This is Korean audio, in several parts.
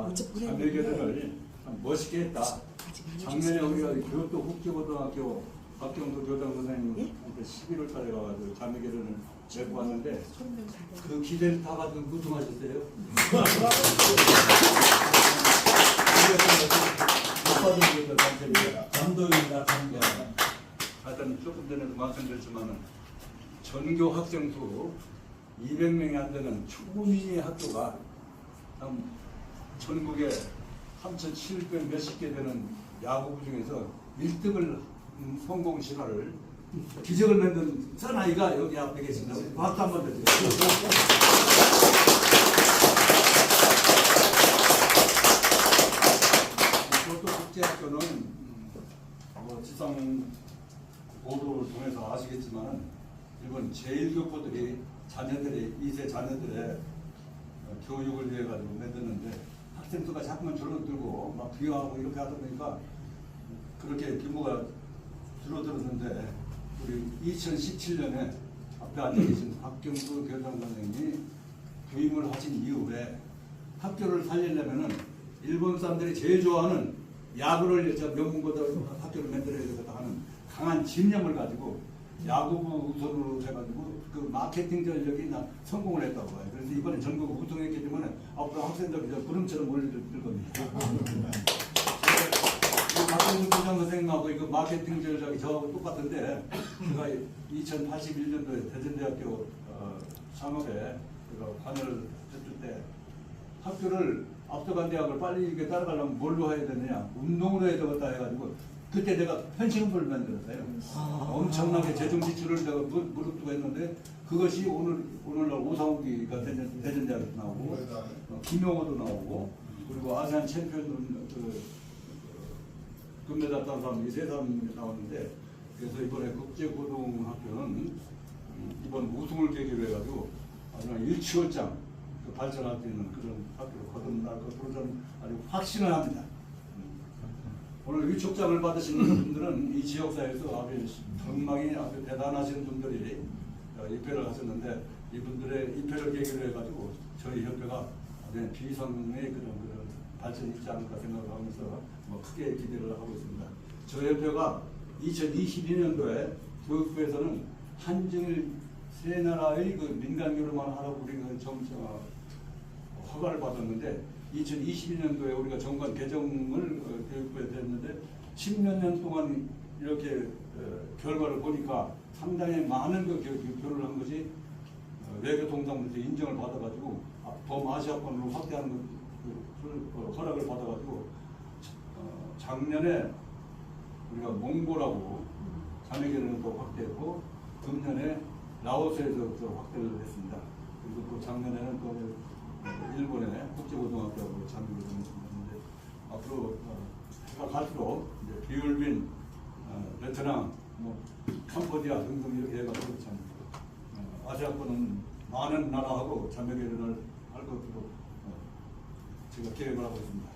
자매교단을 참 멋있게 했다. 작년에 우리가 교토 국제고등학교 박경도 교장 선생님한테 11월 달에 가가지고 자매교단을 메고 왔는데 그 기대를 다 가지고 우승하셨어요. 감동입니다. 감동. 하여튼 조금 전에도 말씀드렸지만은 전교 학생 수 200명이 안 되는 초미의 학교가 전국에 3,700 몇십 개 되는 야구부 중에서 1등을 성공 신화를 기적을 만든 사나이가 여기 앞에 계십니다. 박수 한번 드리세요. 교토 국제학교는 지상 보도를 통해서 아시겠지만 일본 제1교포들이 자녀들이 2세 자녀들의 교육을 위해 가지고 만드는데 학생 수가 자꾸만 줄어들고 막 비하하고 이렇게 하다 보니까 그렇게 규모가 줄어들었는데 우리 2017년에 앞에 앉아 계신 박경수 교장 선생님이 부임을 하신 이후에 학교를 살리려면은 일본 사람들이 제일 좋아하는 야구를 명문고등 학교를 만들어야 되겠다 하는 강한 집념을 가지고 야구부 우선으로 해가지고 그 마케팅 전력이 성공을 했다고 봐요. 그래서 이번에 전국 우승했기 때문에 앞으로 학생들이 구름처럼 몰려들 겁니다. 박경수 교장 선생님하고 이거 마케팅 전략이 저하고 똑같은데 제가 2081년도에 대전대학교 창업에 관여를 했을 때 학교를 앞서간 대학을 빨리 이게 따라가려면 뭘로 해야 되느냐 운동으로 해야 되겠다 해가지고 그때 내가 편식음을 만들었어요. 엄청나게 재정 지출을 내가 무릎두고 했는데 그것이 오늘날 오상욱이가 대전대학에서 나오고 김용호도 나오고 그리고 아시안 챔피언 금메달 딴 사람이 세 사람이 나왔는데 그래서 이번에 국제고등학교는 이번 우승을 계기로 해가지고 아주 일치월장 발전할 수 있는 그런 학교로 거듭날 것으로 저는 아주 확신을 합니다. 오늘 위촉장을 받으시는 분들은 이 지역사회에서 아주 전망이 아주 대단하신 분들이 입회를 하셨는데 이분들의 입회를 계기로 해가지고 저희 협회가 아주 비상의 그런 발전이 있지 않을까 생각을 하면서 크게 기대를 하고 있습니다. 저희 협회가 2022년도에 교육부에서는 한중일 세 나라의 그 민간교류만 하라고 우리가 허가를 받았는데 2022년도에 우리가 정관 개정을 교육부에 됐는데 10몇 년 동안 이렇게 결과를 보니까 상당히 많은 교류를 한 것이 외교 동상부터 인정을 받아가지고 범아시아권으로 확대하는 허락을 받아가지고 작년에 우리가 몽골하고 자매교류는 또 확대했고 금년에 라오스에서 또 확대를 했습니다. 그리고 또 작년에는 또 일본의 국제고등학교하고 자매교류를 했는데 앞으로 해가 갈수록 이제 비율빈, 베트남, 캄보디아 등등 이렇게 해가지고 참 아시아권은 많은 나라하고 자매교류를 할 것으로 제가 계획을 하고 있습니다.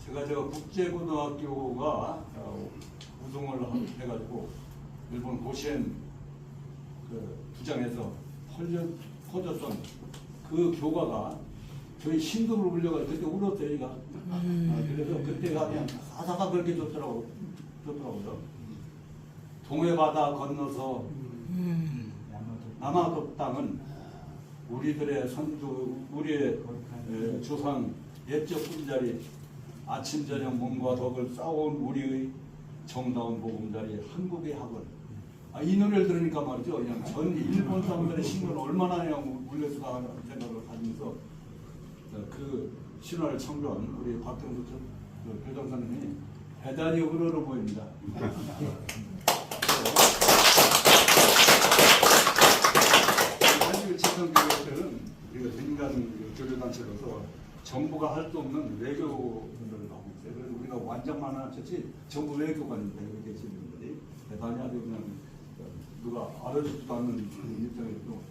제가 저 국제고등학교가 우승을 해가지고 일본 고시엔 그 부장에서 퍼졌던 그 교과가 저희 신금을 울려가지고 그때 울었어요, 얘가. 그래서 그때가 그냥 사사가 그렇게 좋더라고요. 동해바다 건너서 남아도 땅은 우리들의 선조, 우리의 조상 옛적 꿈자리 아침 저녁 몸과 덕을 쌓아온 우리의 정다운 보금자리 한국의 학원. 이 노래를 들으니까 말이죠. 그냥 전 일본 사람들의 신을 얼마나 그냥 울렸을까 하는 생각을 가지면서 그 신화를 창조한 우리 박경수 교장 선생님이 대단히 우러러 보입니다. 사실 지성교육회는 우리가 민간 교류단체로서 정부가 할 수 없는 외교를 하고 있어요. 그래서 우리가 완장만 하듯이 정부 외교관입니다. 여기 계신 분들이 대단히 아주 그냥 누가 알아주지도 않는 입장에서도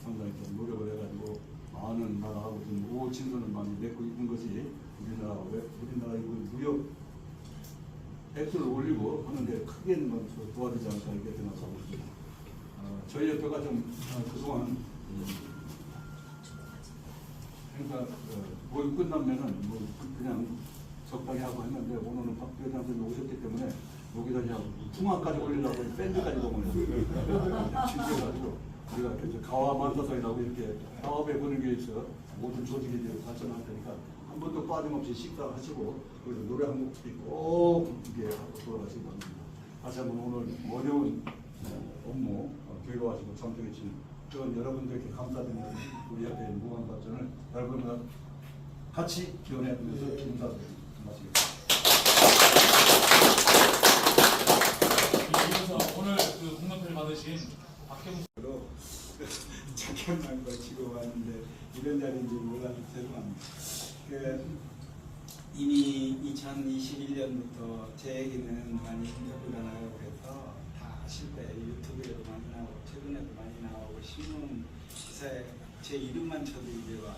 상당히 좀 노력을 해가지고 많은 나라하고 좀 오친선을 많이 맺고 있는 것이 우리나라 무역 액수를 올리고 하는데 크게 도와주지 않을까 이렇게 생각하고 있습니다. 저희 협회가 좀 그동안 그러니까 모임 끝나면은 뭐 그냥 적당히 하고 했는데 오늘은 박 회장님이 오셨기 때문에 여기다 그냥 풍화까지 올리려고 밴드까지 보면 준비해가지고 우리가 이제 가와 만사성이라고 이렇게 사업에 보는 게 있어 모든 조직이 이제 발전할 테니까 한 번도 빠짐없이 식사하시고 그리고 노래 한 곡 듣고 꼭 이게 하고 돌아가시기 바랍니다. 다시 한번 오늘 어려운 업무 교육하시고 참석해 주신 그런 여러분들께 감사드리는 우리 협회의 무한 발전을 여러분과 같이 기원해주면서 인사드립니다. 이어서 오늘 그 공로패를 받으신 박경수 잠깐만 거치고 왔는데 이런 자리인지 몰라서 죄송합니다. 이미 2021년부터 제 얘기는 많이 인터뷰가 나가고 그래서 다 아실 거예요. 유튜브에도 많이 나오고 최근에도 많이 나오고 신문 기사에 제 이름만 쳐도 이제 와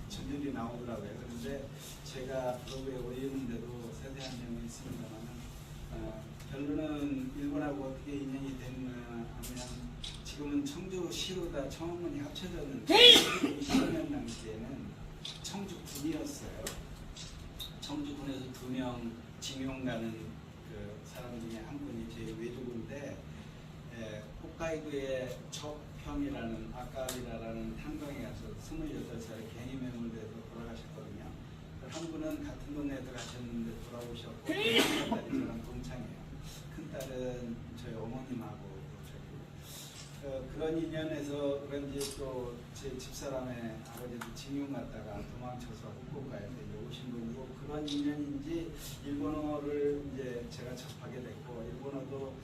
전율이 나오더라고요. 그런데 제가 블로그에 올리는데도 세세한 내용이 있습니다만 결론은 일본하고 어떻게 인연이 됐나 하면 지금은 청주시로다 청원문이 합쳐졌는데 20년 당시에는 청주군이었어요. 청주군에서 2명 징용 가는 그 사람 중에 한 분이 제 외주부인데 홋카이도의 척평이라는 아까리라라는 탄광에 가서 28살에 갱이 매몰돼서 돌아가셨거든요. 한 분은 같은 동네에 들어가셨는데 돌아오셨고 큰 딸이 저랑 동창이에요. 큰 딸은 저희 어머님하고 그런 인연에서 그런지 또 제 집사람의 아버지도 징용 갔다가 도망쳐서 후쿠오카에 오신 분이고 그런 인연인지 일본어를 이제 제가 접하게 됐고 일본어도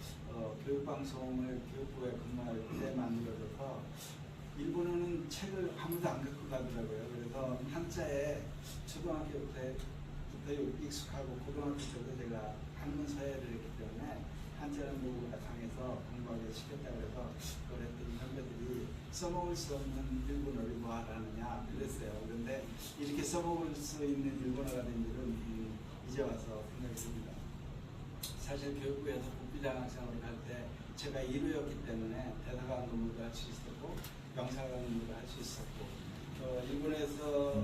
교육방송을 교육부에 근무할 때 만들어져서 일본어는 책을 아무도 안 갖고 가더라고요. 그래서 한자에 초등학교부터 익숙하고 고등학교 때도 제가 한문 서예를 했기 때문에 한자는 누구보다 강해서 공부하기 쉽겠다 그래서 그걸 했더니 선배들이 써먹을 수 없는 일본어를 뭐 하라느냐 그랬어요. 그런데 이렇게 써먹을 수 있는 일본어가 된 일은 이제 와서 생각이 듭니다. 사실 교육부에서 국비장 학생으로 갈 때 제가 1호였기 때문에 대사관 근무도 할 수 있었고 영사관 근무도 할 수 있었고 일본에서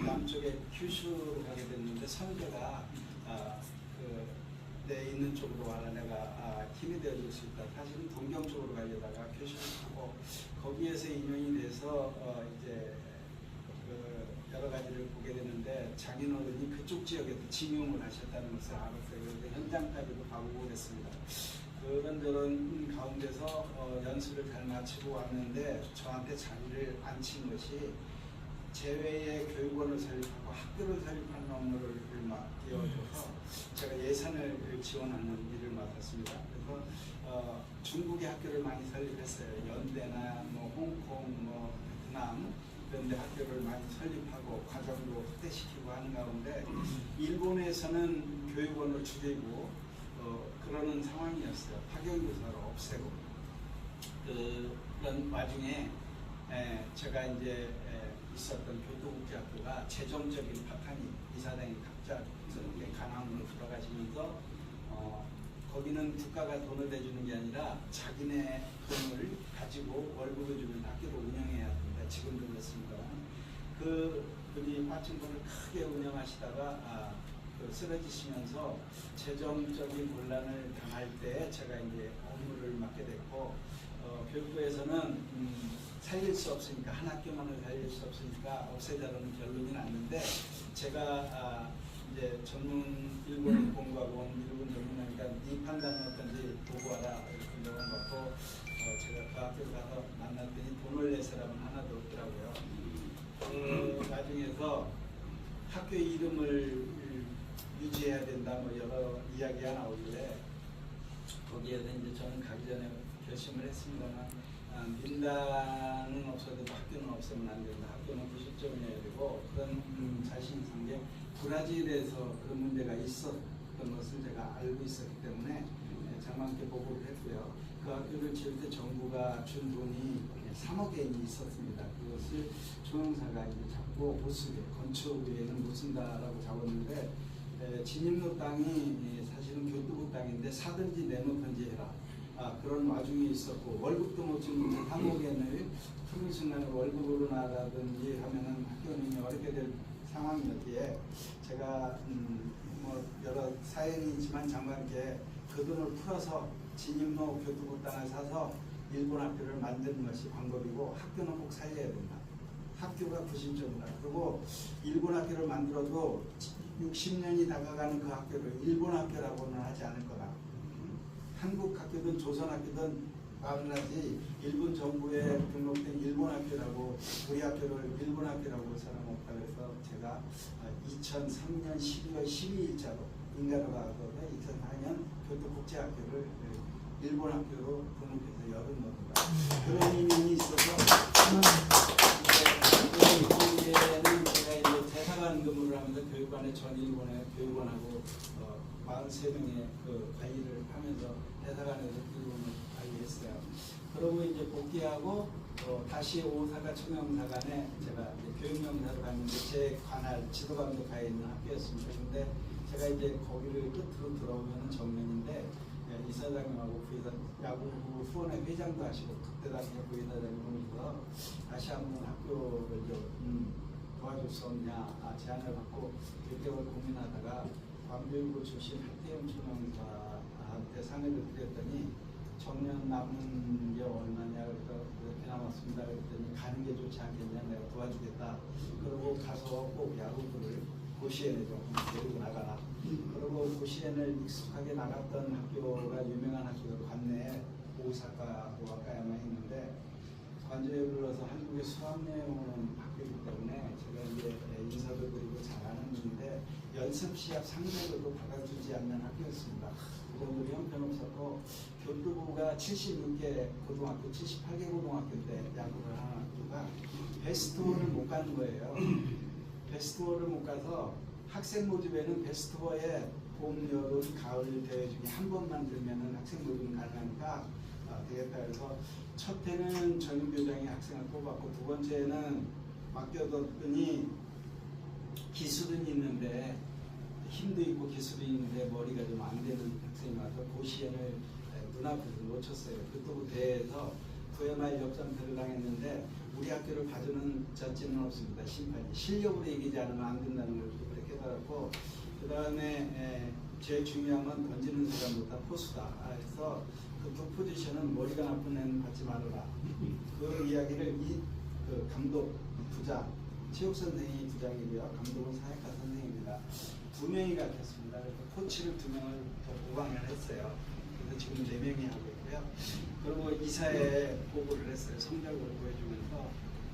남쪽에 큐슈로 가게 됐는데 선배가 내 있는 쪽으로 와라 내가 힘이 되어줄 수 있다. 사실은 동경 쪽으로 가려다가 큐슈를 가고 거기에서 인연이 돼서 이제 여러 가지를 보게 되는데 장인어른이 그쪽 지역에도 징용을 하셨다는 것을 알았어요. 그래서 현장까지도 가보고 그랬습니다. 그런저런 가운데서 연수를 잘 마치고 왔는데 저한테 자리를 앉힌 것이 제외의 교육원을 설립하고 학교를 설립하는 업무를 띄워줘서 제가 예산을 지원하는 일을 맡았습니다. 그래서 중국의 학교를 많이 설립했어요. 연대나 뭐 홍콩, 뭐 베트남 그런 데 학교를 많이 설립하고 과정도 확대시키고 하는 가운데 일본에서는 교육원을 줄이고 그러는 상황이었어요. 파견교사를 없애고 그런 와중에 제가 이제 있었던 교토국제학교가 재정적인 파탄이 이사장이 각자 간암으로 돌아가시면서 거기는 국가가 돈을 내주는 게 아니라 자기네 돈을 가지고 월급을 주면 학교를 운영해야 합니다. 지금도 그렇습니다. 그분이 빠친코를 크게 운영하시다가 쓰러지시면서 재정적인 곤란을 당할 때 제가 이제 업무를 맡게 됐고 교육부에서는 살릴 수 없으니까 한 학교만을 살릴 수 없으니까 없애자는 결론이 났는데 제가 이제 전문 일본 공부하고 온 일본 전문하니까 네 판단은 어떤지 보고 와라 이렇게 명을 받고 제가 그 학교를 가서 만났더니 돈을 낼 사람은 하나도 없더라고요. 그 와중에서 학교 이름을 유지해야 된다 뭐 여러 이야기가 나오길래 거기에서 이제 저는 가기 전에 결심을 했습니다만 민당은 없어도 학교는 없으면 안 된다. 학교는 부수적이어야 되고 그런 자신이 있는 게 브라질에서 그런 문제가 있었던 것을 제가 알고 있었기 때문에 장관께 보고를 했고요. 그 학교를 지을 때 정부가 준 돈이 3억 엔이 있었습니다. 그것을 총영사가 이제 잡고 못 쓰게 건축에는 못 쓴다라고 잡았는데 진입로 땅이 사실은 교토부 땅인데 사든지 내놓든지 해라. 그런 와중에 있었고 월급도 못 주는 한국에는 푸른 순간에 월급으로 나가든지 하면은 학교 운영이 어렵게 될 상황이었기에 제가 뭐 여러 사연이지만 장관께 그 돈을 풀어서 진입로 교두부 땅을 사서 일본 학교를 만드는 것이 방법이고 학교는 꼭 살려야 된다. 학교가 구심점이다. 그리고 일본 학교를 만들어도 60년이 다가가는 그 학교를 일본 학교라고는 하지 않을 거다. 한국 학교든 조선 학교든 마음나지 일본 정부에 등록된 일본 학교라고 우리 학교를 일본 학교라고 볼 사람 없다. 그래서 제가 2003년 12월 12일자로 인가로 가서 2004년 교토국제학교를 일본 학교로 등록해서 열은 겁니다. 그런 인연이 있어서 이제는 제가 이제 대사관 근무를 하면서 교육관에 전 일본의 교육원하고 43명의 그 관리를 하면서 대사관에서 일본을 관리했어요. 그러고 이제 복귀하고 다시 오사카 청영사관에 제가 이제 교육명사로 갔는데 제 관할 지도감독 가 있는 학교였습니다. 근데 제가 이제 거기를 끝으로 들어오면 정면인데 이사장님하고 부이사 야구부 후원회 회장도 하시고 그때 당시에 부이사장님이서 다시 한번 학교를 도와줄 수 없냐 제안을 받고 6개월 고민하다가 광주일보 출신 하태영 총영사한테 상의를 드렸더니 정년 남은 게 얼마냐 그래서 이렇게 남았습니다 그랬더니 가는 게 좋지 않겠냐 내가 도와주겠다 그러고 가서 꼭 야구부를 고시엔에 좀 데리고 나가라 그리고 고시엔을 익숙하게 나갔던 학교가 유명한 학교가 관내에 오사카 오카야마 있는데 관저에 불러서 한국에 수학 내용은 학교이기 때문에 제가 이제 인사도 드리고 잘하는 분인데 연습 시합 상대로도 받아주지 않는 학교였습니다. 그 정도로 형편없었고 교육부가 76개 고등학교, 78개 고등학교 때 야구를 하는 학교가 베스트홀을 못 가는 거예요. 베스트홀을 못 가서 학생 모집에는 베스트홀에 봄, 여름, 가을 대회 중에 한 번만 들면은 학생 모집은 가능하니까 되겠다 그래서 첫 해는 전임교장이 학생을 뽑았고 두 번째는 맡겨뒀더니 기술은 있는데 힘도 있고 기술이 있는데 머리가 좀 안 되는 학생이 와서 고시엔을 눈앞에서 놓쳤어요. 그때부터 대회에서 9회말 역전패를 당했는데 우리 학교를 봐주는 자체는 없습니다. 심판이 실력으로 이기지 않으면 안 된다는 걸 그때 깨달았고 그 다음에 제일 중요한 건 던지는 사람보다 포수다. 그래서 그 두 포지션은 머리가 나쁜 애는 받지 말아라. 그 이야기를 그 감독 부장 체육 선생이 부장이고요. 감독은 사회과 선생입니다. 두 명이 같았습니다. 그래서 코치를 두 명을 더 보강을 했어요. 그래서 지금 4명이 하고 있고요. 그리고 이사에 보고를 했어요. 성적을 보여주면서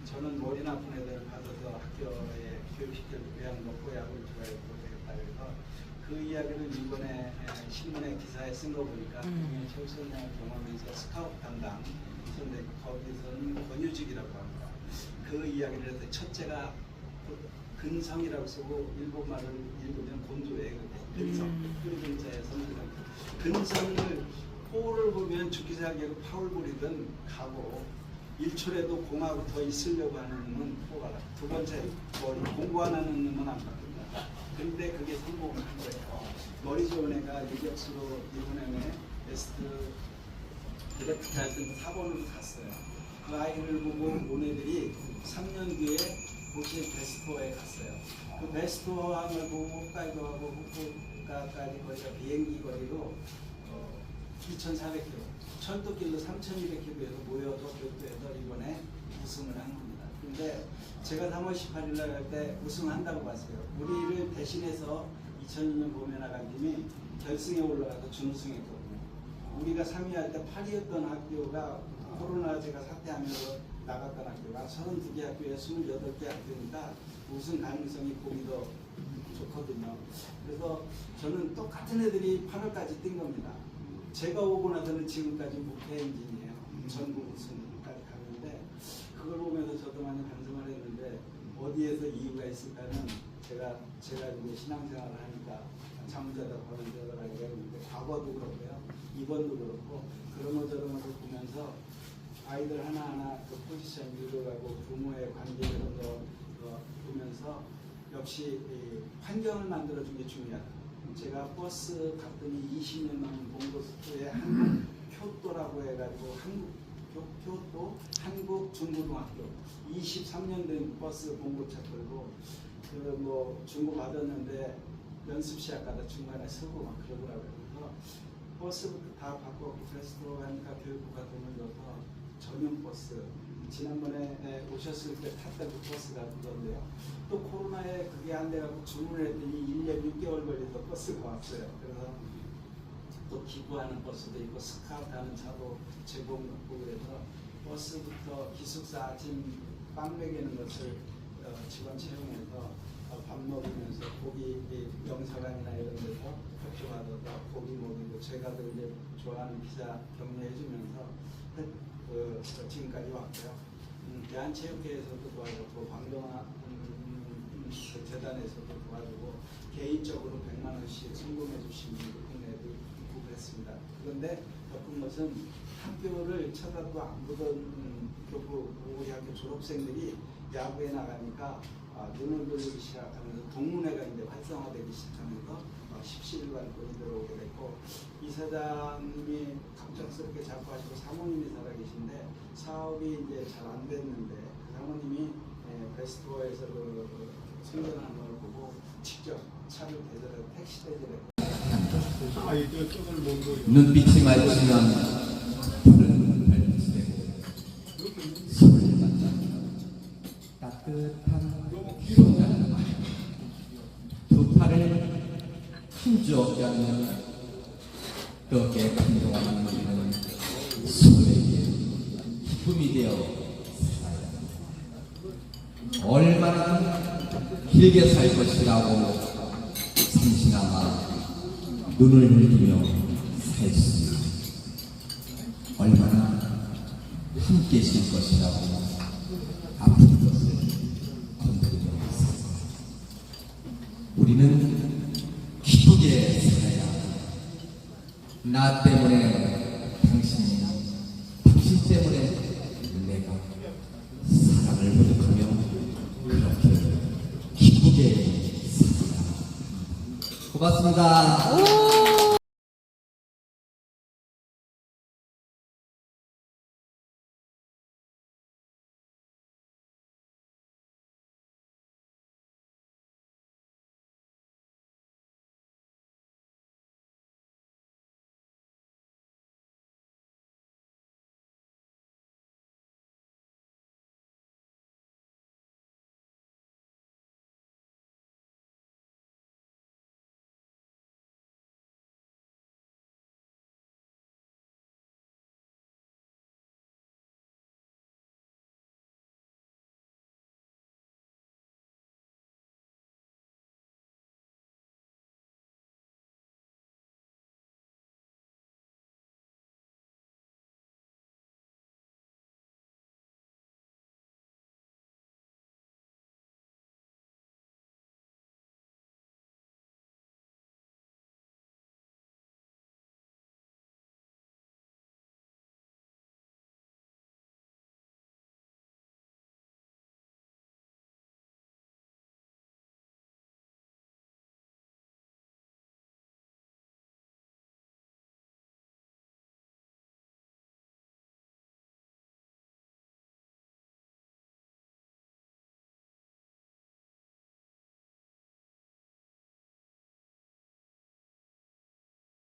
저는 머리 나쁜 애들을 받아서 학교에 교육시킬 의향 먹고 야구를 좋아해도 되겠다 그래서 그 이야기를 이번에 신문에 기사에 쓴 거 보니까 체육 선생을 경험하면서 스카우트 담당 선생 거기서는 권유직이라고 합니다. 그 이야기를 해서 첫째가 근성이라고 쓰고 일본말을 읽으면 곤조예요. 근성, 근자의 성이라고. 근성을 포를 보면 죽기살기로 파울 부리든 가고 1초라도 공하고 더 있으려고 하는 놈은 포가 나. 두 번째 머리 공부하는 놈은 안 바뀐다. 근데 그게 성공을 한 거예요. 머리 좋은 애가 유격수로 이번에 베스트 드래프트 할 때 4번으로 갔어요. 그 아이를 보고 온 애들이 3년 뒤에 고시 베스트호에 갔어요. 그 베스트호항을 보고 홋카이도 하고 후쿠오카까지 거리가 비행기 거리로 2,400km, 철도길로 3,200km에서 모여서 교토에서 이번에 우승을 한 겁니다. 근데 제가 3월 18일 날 갈 때 우승한다고 봤어요. 우리를 대신해서 2002년 봄에 나간 팀이 결승에 올라가서 준우승했거든요. 우리가 3위 할 때 8위였던 학교가 코로나 제가 사퇴하면서 나갔던 학교가 32개 학교에 28개 학교니까 우승 가능성이 보기 더 좋거든요. 그래서 저는 똑같은 애들이 8월까지 뛴 겁니다. 제가 오고 나서는 지금까지 무패 행진이에요. 전국 우승까지 가는데 그걸 보면서 저도 많이 반성을 했는데 어디에서 이유가 있을까는 제가 이제 신앙생활을 하니까 장자다 버른자다 하기가 있는데 과거도 그렇고요. 이번도 그렇고 그런 거 저런 것을 보면서 아이들 하나하나 그 포지션 유도하고 부모의 관계 이런 거 보면서 역시 환경을 만들어준 게 중요하다. 제가 버스 갔더니 20년 넘은 봉고스에 한 교토라고 해가지고 교토 한국 중고등학교 23년 된 버스 봉고차 끌고 그 뭐 중고 받았는데 연습 시작하다 중간에 서고 막 그러더라고요. 그래서 버스부터 다 바꿨고 베스트로 하니까 교육부가 돈을 줘서 전용 버스 지난번에 오셨을 때 탔던 그 버스가 그건데요. 또 코로나에 그게 안 돼가지고 주문을 했더니 1년 6개월 걸려서 버스가 왔어요. 그래서 또 기부하는 버스도 있고 스카우트하는 차도 제공받고 그래서 버스부터 기숙사 아침 빵 먹이는 것을 직원 채용해서 밥 먹으면서 고기 영사관이나 이런 데서 협조 받아서 고기 먹이고 제가 또 이제 좋아하는 피자 격려해주면서 지금까지 왔고요. 대한체육회에서도 도와줬고 광동아 재단에서도 도와주고 개인적으로 100만 원씩 송금해 주신 분도 국내에도 있고 그랬습니다. 그런데 겪은 것은 학교를 쳐다도 안 보던 우리 학교 졸업생들이 야구에 나가니까 눈을 돌리기 시작하면서 동문회가 이제 활성화되기 시작하면서 십시일반 돈이 들어오게 됐고 이사장님이 갑작스럽게 자꾸 하시고 사모님이 살아계신데 사업이 이제 잘 안 됐는데 그 사모님이 베스트워에서 그 생존하는 걸 보고 직접 차를 대절해서 택시 대절했고 눈빛이 마주치면 푸른 별빛이 되고 손을 만나면 따뜻한 손을 마요. 두 팔을 힘주어 펴면 떡에 풍성한 우리는 소에게 기쁨이 되어 살아야 합니다. 얼마나 길게 살 것이라고 삼시나마 눈을 흘리며 살 수 있습니다. 얼마나 함께 쉴 것이라고 아픈 것을 건드리며 살아야 우리는 기쁘게 살아야 합니다. 나 때문에 당신 때문에 내가 사랑을 고백하며 그렇게 기쁘게 살아야 합니다. 고맙습니다.